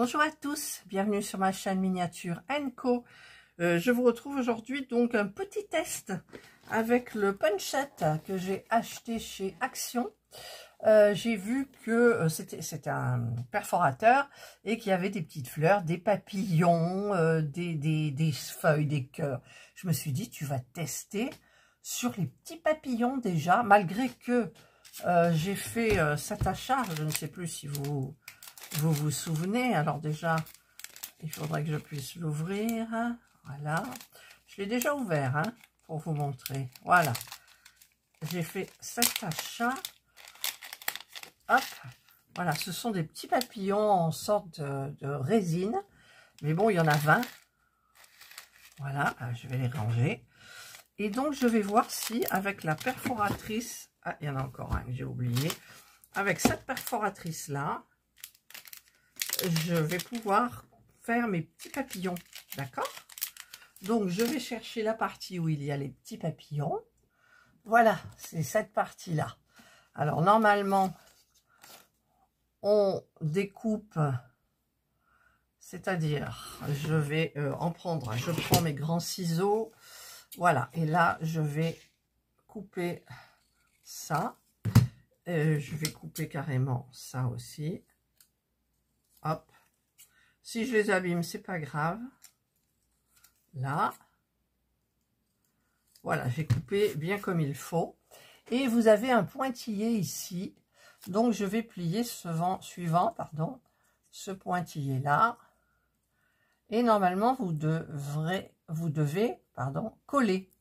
Bonjour à tous, bienvenue sur ma chaîne Miniature Co. Je vous retrouve aujourd'hui donc un petit test avec le punchette que j'ai acheté chez Action. J'ai vu que c'était un perforateur et qu'il y avait des petites fleurs, des papillons, des feuilles, des cœurs. Je me suis dit, tu vas tester sur les petits papillons déjà, malgré que j'ai fait cet achat, je ne sais plus si vous vous souvenez. Alors déjà, il faudrait que je puisse l'ouvrir. Voilà. Je l'ai déjà ouvert hein, pour vous montrer. Voilà. J'ai fait cet achat. Hop. Voilà, ce sont des petits papillons en sorte de résine. Mais bon, il y en a 20. Voilà, je vais les ranger. Et donc, je vais voir si avec la perforatrice... Ah, il y en a encore un que j'ai oublié. Avec cette perforatrice-là, je vais pouvoir faire mes petits papillons, d'accord? Donc, je vais chercher la partie où il y a les petits papillons. Voilà, c'est cette partie-là. Alors, normalement, on découpe, c'est-à-dire, je vais en prendre, je prends mes grands ciseaux, voilà, et là, je vais couper ça. Je vais couper carrément ça aussi. Hop. Si je les abîme, c'est pas grave. Là. Voilà, j'ai coupé bien comme il faut. Et vous avez un pointillé ici. Donc, je vais plier suivant, ce pointillé-là. Et normalement, vous devez, coller.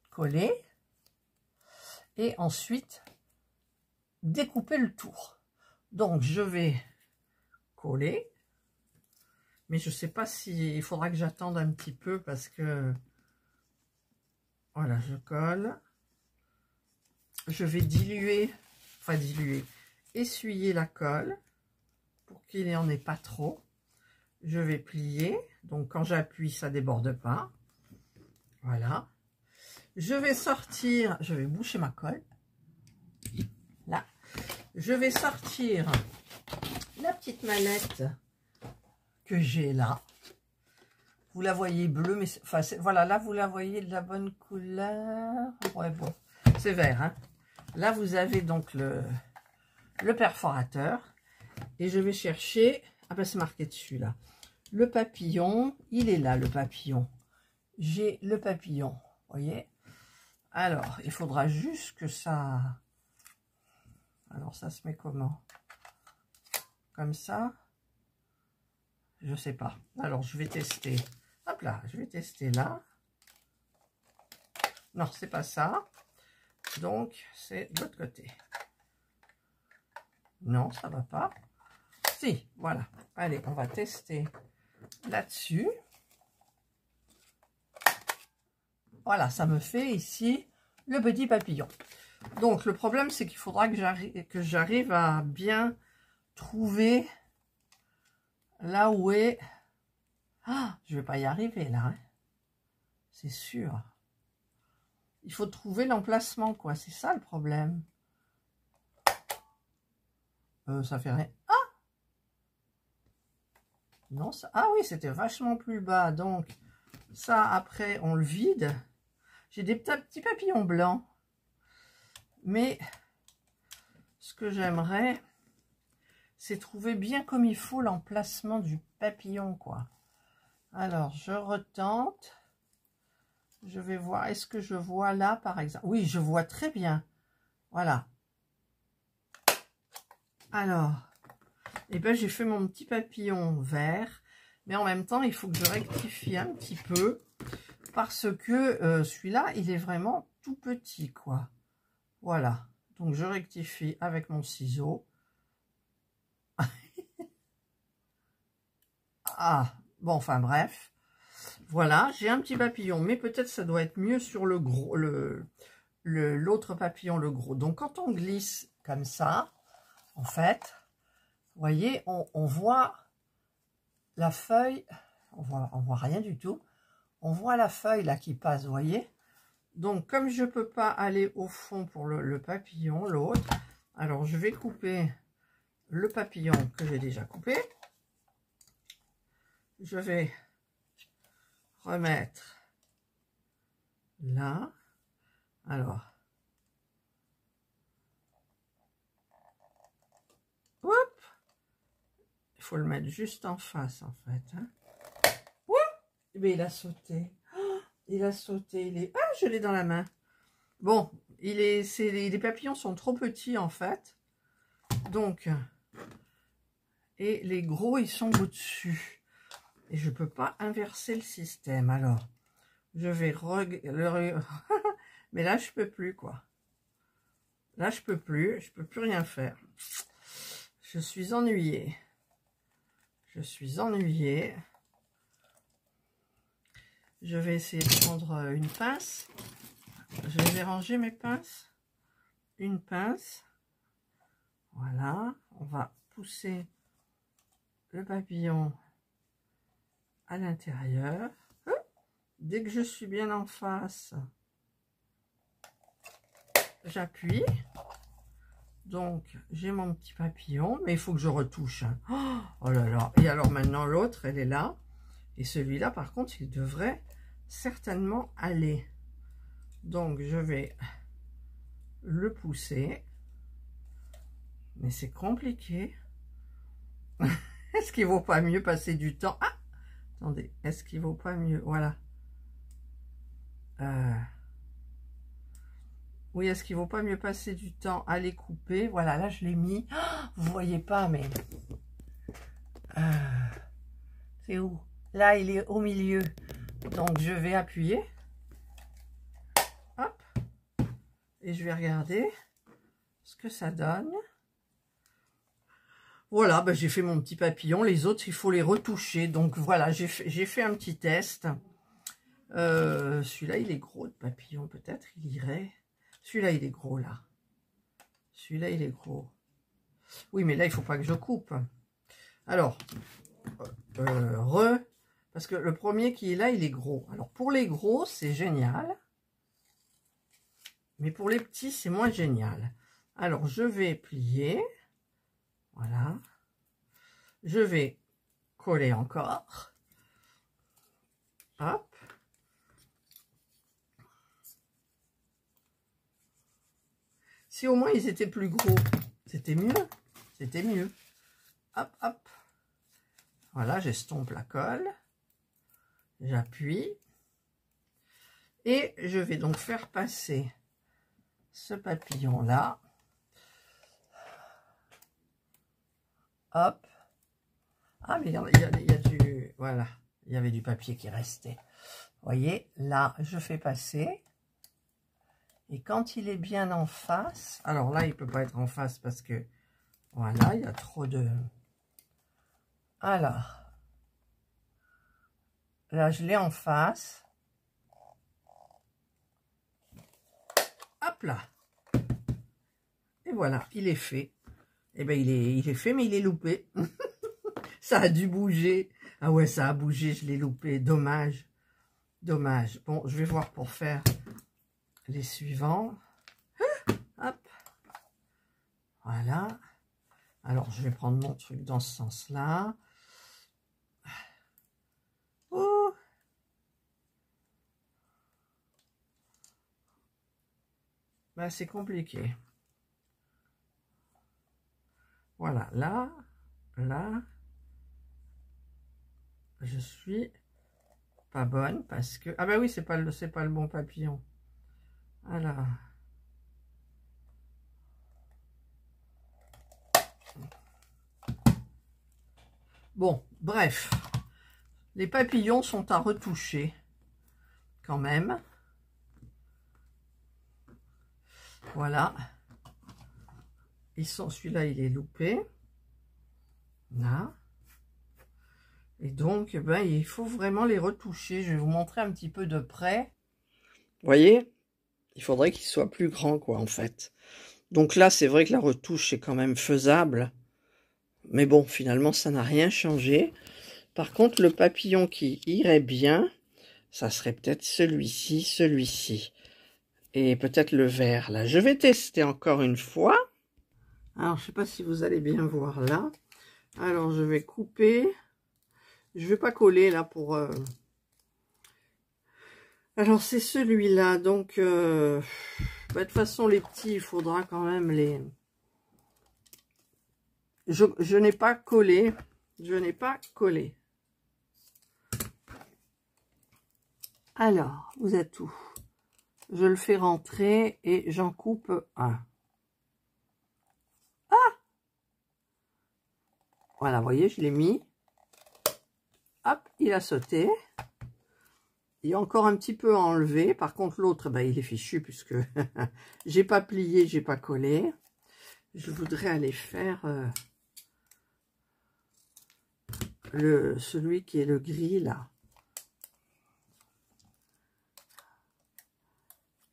Coller. Et ensuite, découper le tour. Donc, je vais coller. Mais je ne sais pas si il faudra que j'attende un petit peu parce que voilà, je colle. Je vais essuyer la colle pour qu'il n'y en ait pas trop. Je vais plier. Donc quand j'appuie, ça ne déborde pas. Voilà. Je vais sortir, je vais boucher ma colle. Là. Je vais sortir la petite mallette que j'ai là. Vous la voyez bleue, mais enfin, voilà, là vous la voyez de la bonne couleur. Ouais, bon, c'est vert. Hein. Là vous avez donc le perforateur et je vais chercher. Ah ben c'est marqué dessus là. Le papillon, il est là le papillon. J'ai le papillon, voyez. Alors il faudra juste que ça. Alors ça se met comment? Comme ça. Je sais pas. Alors, je vais tester. Hop là, je vais tester là. Non, c'est pas ça. Donc, c'est de l'autre côté. Non, ça va pas. Si, voilà. Allez, on va tester là-dessus. Voilà, ça me fait ici le petit papillon. Donc, le problème, c'est qu'il faudra que j'arrive à bien trouver... Là où est... Ah, je vais pas y arriver là. Hein. C'est sûr. Il faut trouver l'emplacement, quoi. C'est ça le problème. Ça fait rien. Ah non, ça... Ah oui, c'était vachement plus bas. Donc, ça, après, on le vide. J'ai des petits papillons blancs. Mais, ce que j'aimerais... c'est trouver bien comme il faut l'emplacement du papillon, quoi. Alors, je retente. Je vais voir. Est-ce que je vois là, par exemple? Oui, je vois très bien. Voilà. Alors, eh ben, j'ai fait mon petit papillon vert. Mais en même temps, il faut que je rectifie un petit peu. Parce que celui-là, il est vraiment tout petit, quoi. Voilà. Donc, je rectifie avec mon ciseau. Ah, bon, enfin bref. Voilà, j'ai un petit papillon, mais peut-être ça doit être mieux sur le gros, l'autre papillon, le gros. Donc, quand on glisse comme ça, en fait, vous voyez, on voit la feuille, on voit rien du tout. On voit la feuille là qui passe, vous voyez. Donc, comme je peux pas aller au fond pour le papillon, l'autre, alors je vais couper le papillon que j'ai déjà coupé. je vais remettre là. Alors, hop, il faut le mettre juste en face en fait. Hein. Mais il a sauté. Oh, il a sauté. Il est. Ah, je l'ai dans la main. Bon, les papillons sont trop petits en fait. Donc, et les gros, ils sont au-dessus. Et je peux pas inverser le système. Alors, je vais mais là, je peux plus, quoi. Là, je peux plus rien faire. Je suis ennuyée. Je suis ennuyée. Je vais essayer de prendre une pince. Je vais ranger mes pinces. Une pince. Voilà. On va pousser le papillon à l'intérieur. Dès que je suis bien en face, j'appuie. Donc, j'ai mon petit papillon, mais il faut que je retouche. Hein. Oh là là. Et alors maintenant, l'autre, elle est là. Et celui-là, par contre, il devrait certainement aller. Donc, je vais le pousser. Mais c'est compliqué. Est-ce qu'il vaut pas mieux passer du temps? Ah, attendez, est-ce qu'il vaut pas mieux? Voilà. Oui, est-ce qu'il vaut pas mieux passer du temps à les couper? Voilà, là, je l'ai mis. Oh, vous voyez pas, mais... c'est où? Là, il est au milieu. Donc, je vais appuyer. Hop. Et je vais regarder ce que ça donne. Voilà, ben, j'ai fait mon petit papillon. Les autres, il faut les retoucher. Donc, voilà, j'ai fait un petit test. Celui-là, il est gros, de papillon. Peut-être, il irait. Celui-là, il est gros, là. Celui-là, il est gros. Oui, mais là, il faut pas que je coupe. Alors, parce que le premier qui est là, il est gros. Alors, pour les gros, c'est génial. Mais pour les petits, c'est moins génial. Alors, je vais plier. Voilà. Je vais coller encore. Hop. Si au moins ils étaient plus gros, c'était mieux. C'était mieux. Hop, hop. Voilà, j'estompe la colle. J'appuie. Et je vais donc faire passer ce papillon-là. Hop. Ah, mais il y a du... Voilà. Il y avait du papier qui restait. Vous voyez, là, je fais passer. Et quand il est bien en face... Alors là, il ne peut pas être en face parce que... Voilà, il y a trop de... Alors... Là, je l'ai en face. Hop là. Et voilà, il est fait. Eh bien, il est fait, mais il est loupé. Ça a dû bouger. Ah ouais, ça a bougé, je l'ai loupé. Dommage. Dommage. Bon, je vais voir pour faire les suivants. Hop. Voilà. Alors, je vais prendre mon truc dans ce sens-là. Oh. Ben, c'est compliqué. Voilà, là, je suis pas bonne parce que... Ah bah oui, c'est pas le bon papillon. Alors... Bon, bref. Les papillons sont à retoucher, quand même. Voilà. Ils sont... Celui-là, il est loupé. Là. Et donc, ben, il faut vraiment les retoucher. Je vais vous montrer un petit peu de près. Vous voyez? Il faudrait qu'ils soient plus grands, quoi, en fait. Donc là, c'est vrai que la retouche est quand même faisable. Mais bon, finalement, ça n'a rien changé. Par contre, le papillon qui irait bien, ça serait peut-être celui-ci, celui-ci. Et peut-être le vert, là. Je vais tester encore une fois. Alors, je ne sais pas si vous allez bien voir là. Alors, je vais couper. Je vais pas coller là pour... Alors c'est celui-là, donc de toute façon les petits, il faudra quand même les... Je n'ai pas collé, je n'ai pas collé. Alors, vous êtes où? Je le fais rentrer et j'en coupe un. Ah! Voilà, vous voyez, je l'ai mis. Hop, il a sauté. Il y a encore un petit peu à enlever. Par contre, l'autre, ben, il est fichu puisque j'ai pas plié, j'ai pas collé. Je voudrais aller faire celui qui est le gris là.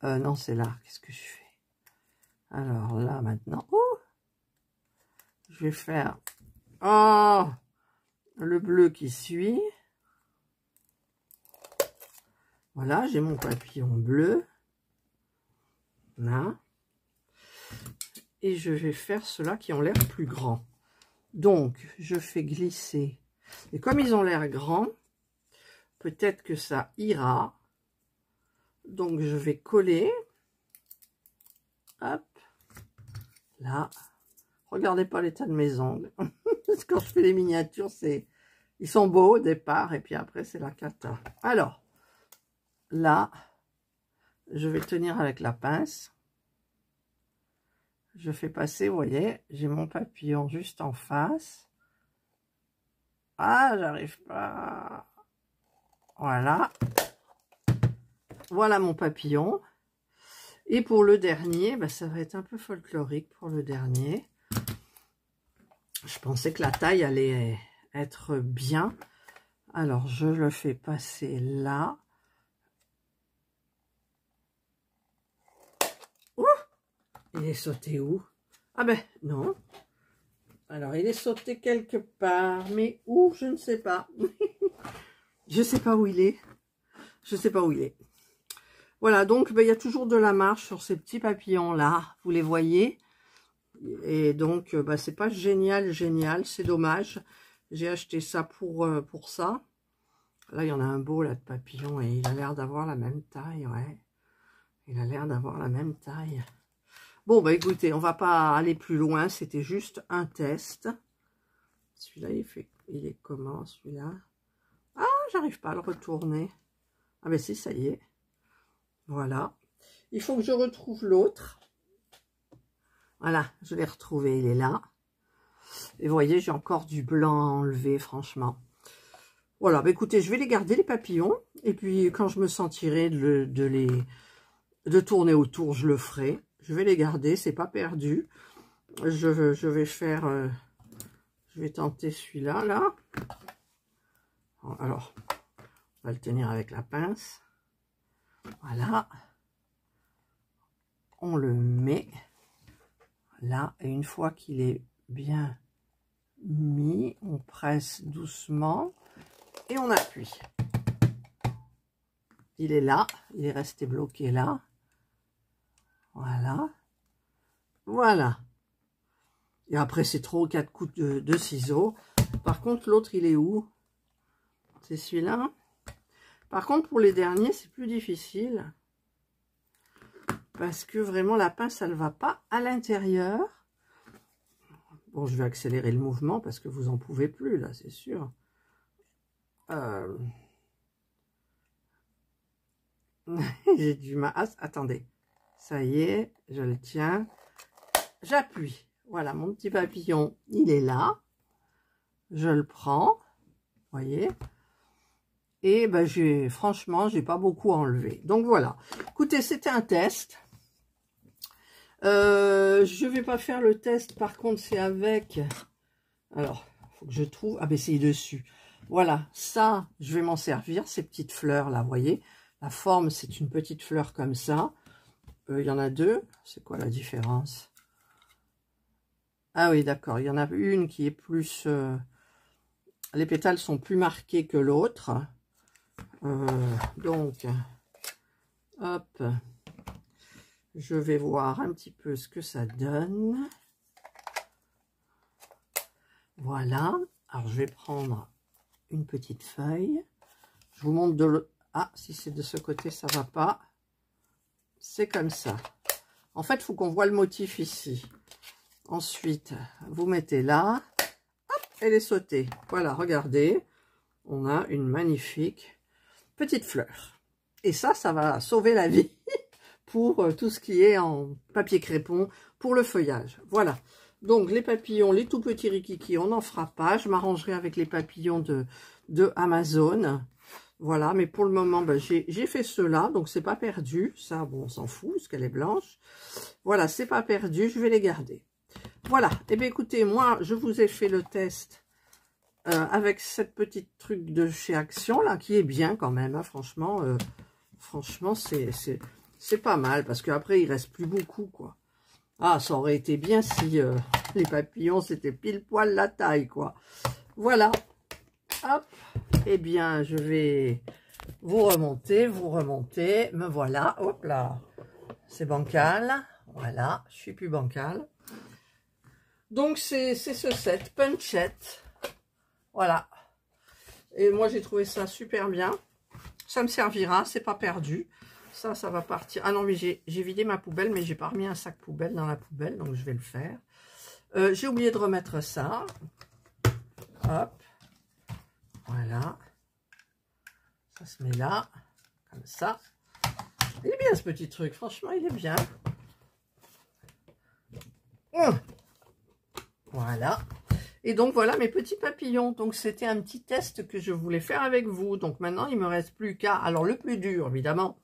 Non, c'est là. Qu'est-ce que je fais? Alors là, maintenant, je vais faire le bleu qui suit. Voilà, j'ai mon papillon bleu. Là. Et je vais faire ceux-là qui ont l'air plus grands. Donc, je fais glisser. Et comme ils ont l'air grands, peut-être que ça ira. Donc, je vais coller. Hop. Là. Regardez pas l'état de mes ongles. Parce que quand je fais les miniatures, ils sont beaux au départ. Et puis après, c'est la cata. Alors, là, je vais tenir avec la pince. Je fais passer, vous voyez, j'ai mon papillon juste en face. Ah, j'arrive pas. Voilà. Voilà mon papillon. Et pour le dernier, ben, ça va être un peu folklorique pour le dernier. Je pensais que la taille allait être bien. Alors, je le fais passer là. Ouh! Il est sauté où? Ah ben, non. Alors, il est sauté quelque part. Mais où? Je ne sais pas. Je ne sais pas où il est. Je ne sais pas où il est. Voilà, donc ben, il y a toujours de la marge sur ces petits papillons-là. Vous les voyez? Et donc, ben, c'est pas génial, c'est dommage. J'ai acheté ça pour ça. Là, il y en a un beau là de papillon et il a l'air d'avoir la même taille, ouais. Il a l'air d'avoir la même taille. Bon, bah écoutez, on va pas aller plus loin, c'était juste un test. Celui-là, il est comment, celui-là? Ah, j'arrive pas à le retourner. Ah ben si, ça y est. Voilà. Il faut que je retrouve l'autre. Voilà, je l'ai retrouvé, il est là. Et vous voyez, j'ai encore du blanc à enlever, franchement. Voilà, bah écoutez, je vais les garder, les papillons. Et puis, quand je me sentirai de tourner autour, je le ferai. Je vais les garder, c'est pas perdu. Je vais faire... je vais tenter celui-là, là. Alors, on va le tenir avec la pince. Voilà. On le met là. Et une fois qu'il est bien mis, on presse doucement et on appuie. Il est là. Il est resté bloqué là. Voilà. Voilà. Et après, c'est 3 ou 4 coups de ciseaux. Par contre, l'autre, il est où? C'est celui-là. Par contre, pour les derniers, c'est plus difficile. Parce que vraiment, la pince, elle ne va pas à l'intérieur. Bon, je vais accélérer le mouvement parce que vous n'en pouvez plus, là, c'est sûr. J'ai du mal. Ah, attendez. Ça y est, je le tiens. J'appuie. Voilà, mon petit papillon, il est là. Je le prends. Vous voyez? Et ben, franchement, j'ai pas beaucoup enlevé. Donc voilà. Écoutez, c'était un test. Je vais pas faire le test. Par contre, c'est avec... Alors, il faut que je trouve... Ah ben, c'est dessus. Voilà, ça, je vais m'en servir. Ces petites fleurs là, vous voyez? La forme, c'est une petite fleur comme ça. Il y en a deux. C'est quoi la différence? Ah oui, d'accord. Il y en a une qui est plus... les pétales sont plus marqués que l'autre. Donc, hop, je vais voir un petit peu ce que ça donne. Voilà. Alors, je vais prendre une petite feuille. Je vous montre de l'autre. Ah, si c'est de ce côté, ça va pas. C'est comme ça. En fait, il faut qu'on voit le motif ici. Ensuite, vous mettez là. Hop, elle est sautée. Voilà, regardez. On a une magnifique petite fleur. Et ça va sauver la vie pour tout ce qui est en papier crépon pour le feuillage. Voilà. Donc, les papillons, les tout petits rikiki, on n'en fera pas. Je m'arrangerai avec les papillons de Amazon. Voilà, mais pour le moment, ben, j'ai fait cela, donc c'est pas perdu. Ça, bon, on s'en fout, parce qu'elle est blanche. Voilà, c'est pas perdu, je vais les garder. Voilà, et bien écoutez, moi, je vous ai fait le test avec cette petite truc de chez Action, là, qui est bien quand même, hein, franchement, c'est pas mal, parce qu'après, il reste plus beaucoup, quoi. Ah, ça aurait été bien si les papillons, c'était pile poil la taille, quoi. Voilà, hop. Eh bien, je vais vous remonter, me voilà, hop là, c'est bancal, voilà, je suis plus bancal. Donc, c'est ce set, Punchette, voilà, et moi j'ai trouvé ça super bien, ça me servira, c'est pas perdu, ça va partir, ah non mais j'ai vidé ma poubelle, mais j'ai pas remis un sac poubelle dans la poubelle, donc je vais le faire. J'ai oublié de remettre ça, hop. Voilà, ça se met là, comme ça. Il est bien ce petit truc, franchement, il est bien. Voilà. Et donc, voilà mes petits papillons. Donc, c'était un petit test que je voulais faire avec vous. Donc, maintenant, il ne me reste plus qu'à... Alors, le plus dur, évidemment,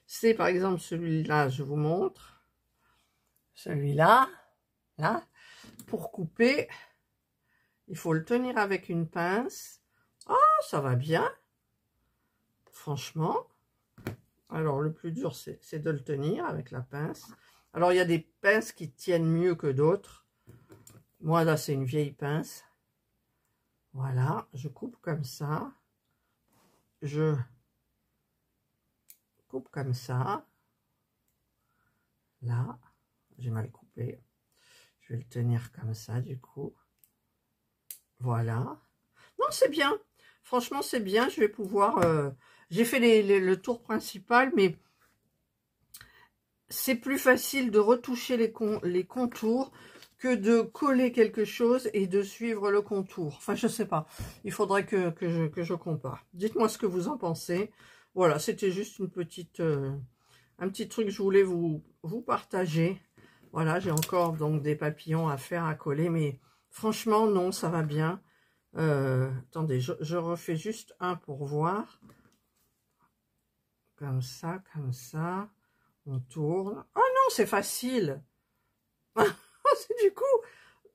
c'est par exemple celui-là, je vous montre. Celui-là, là. Pour couper, il faut le tenir avec une pince. Ah, ça va bien. Franchement. Alors, le plus dur, c'est de le tenir avec la pince. Alors, il y a des pinces qui tiennent mieux que d'autres. Moi, là, c'est une vieille pince. Voilà, je coupe comme ça. Je coupe comme ça. Là, j'ai mal coupé. Je vais le tenir comme ça, du coup. Voilà. Non, c'est bien. Franchement, c'est bien. Je vais pouvoir... j'ai fait le tour principal, mais c'est plus facile de retoucher les contours que de coller quelque chose et de suivre le contour. Enfin, je sais pas. Il faudrait que je compare. Dites-moi ce que vous en pensez. Voilà, c'était juste une petite, un petit truc que je voulais vous partager. Voilà, j'ai encore donc des papillons à faire, à coller, mais franchement, non, ça va bien. Attendez, je refais juste un pour voir. Comme ça, on tourne. Oh non, c'est facile.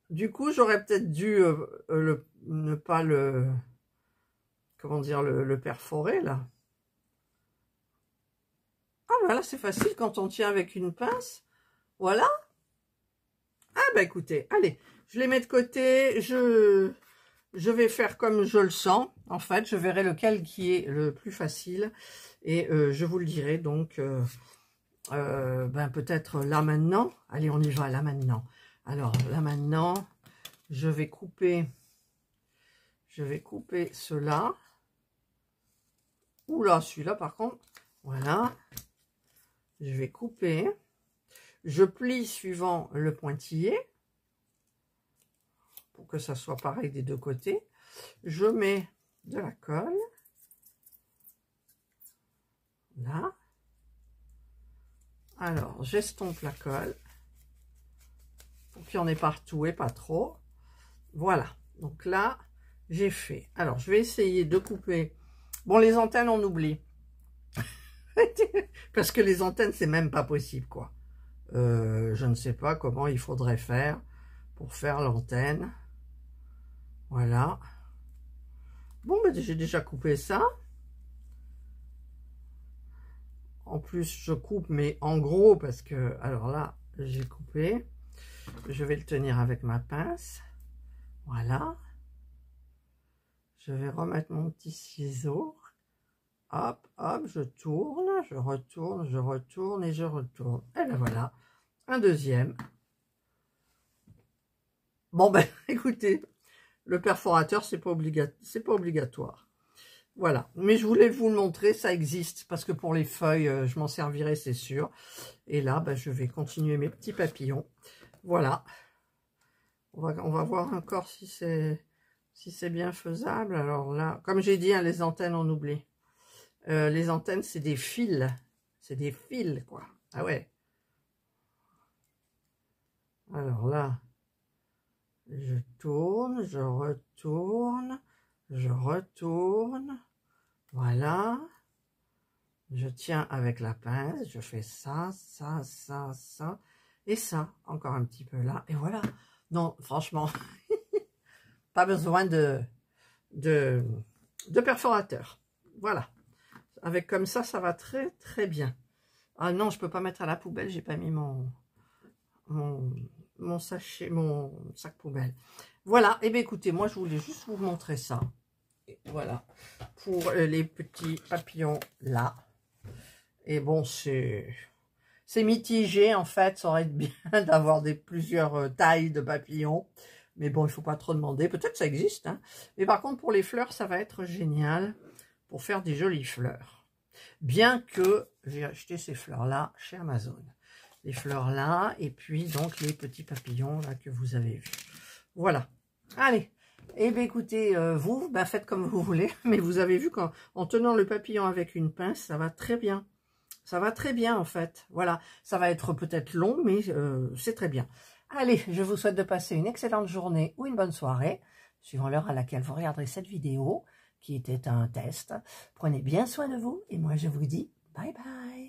Du coup, j'aurais peut-être dû ne pas le, comment dire, le perforer, là. Ah, ben là, c'est facile quand on tient avec une pince. Voilà. Ah, ben écoutez, allez, je les mets de côté. Je vais faire comme je le sens. En fait, je verrai lequel qui est le plus facile. Et je vous le dirai, donc, ben peut-être là maintenant. Allez, on y va, là maintenant. Alors, là maintenant, je vais couper cela. Oula, celui-là, par contre, voilà. Je vais couper. Je plie suivant le pointillé. Pour que ça soit pareil des deux côtés. Je mets de la colle. Là. Alors, j'estompe la colle. Pour qu'il y en ait partout et pas trop. Voilà. Donc là, j'ai fait. Alors, je vais essayer de couper. Bon, les antennes, on oublie. Parce que les antennes, c'est même pas possible, quoi. Je ne sais pas comment il faudrait faire pour faire l'antenne. Voilà. Bon, ben, j'ai déjà coupé ça. En plus, je coupe, mais en gros, parce que, alors là, j'ai coupé. Je vais le tenir avec ma pince. Voilà. Je vais remettre mon petit ciseau. Hop, hop, je tourne, je retourne et je retourne. Et ben voilà, un deuxième. Bon ben, écoutez, Le perforateur, c'est pas obligatoire. Voilà, mais je voulais vous le montrer, ça existe, parce que pour les feuilles, je m'en servirai, c'est sûr. Et là, ben, je vais continuer mes petits papillons. Voilà. On va voir encore si c'est bien faisable. Alors là, comme j'ai dit, hein, les antennes, on oublie. Les antennes, c'est des fils. C'est des fils, quoi. Ah ouais. Alors là, je tourne, je retourne, je retourne. Voilà. Je tiens avec la pince, je fais ça, ça, ça, ça. Et ça, encore un petit peu là. Et voilà. Non, franchement, pas besoin de perforateur. Voilà. Avec comme ça va très, très bien. Ah non, je peux pas mettre à la poubelle, j'ai pas mis mon sachet, mon sac poubelle. Voilà, et bien écoutez, moi je voulais juste vous montrer ça. Et voilà, pour les petits papillons là. Et bon, c'est mitigé en fait, ça aurait été bien d'avoir plusieurs tailles de papillons. Mais bon, il ne faut pas trop demander, peut-être ça existe. Hein. Mais par contre, pour les fleurs, ça va être génial pour faire des jolies fleurs. Bien que j'ai acheté ces fleurs-là chez Amazon. Les fleurs là, et puis donc les petits papillons là que vous avez vus. Voilà. Allez. Eh bien écoutez, vous, ben, faites comme vous voulez. Mais vous avez vu qu'en tenant le papillon avec une pince, ça va très bien. Ça va très bien en fait. Voilà. Ça va être peut-être long, mais c'est très bien. Allez, je vous souhaite de passer une excellente journée ou une bonne soirée, suivant l'heure à laquelle vous regarderez cette vidéo, qui était un test. Prenez bien soin de vous, et moi je vous dis bye bye.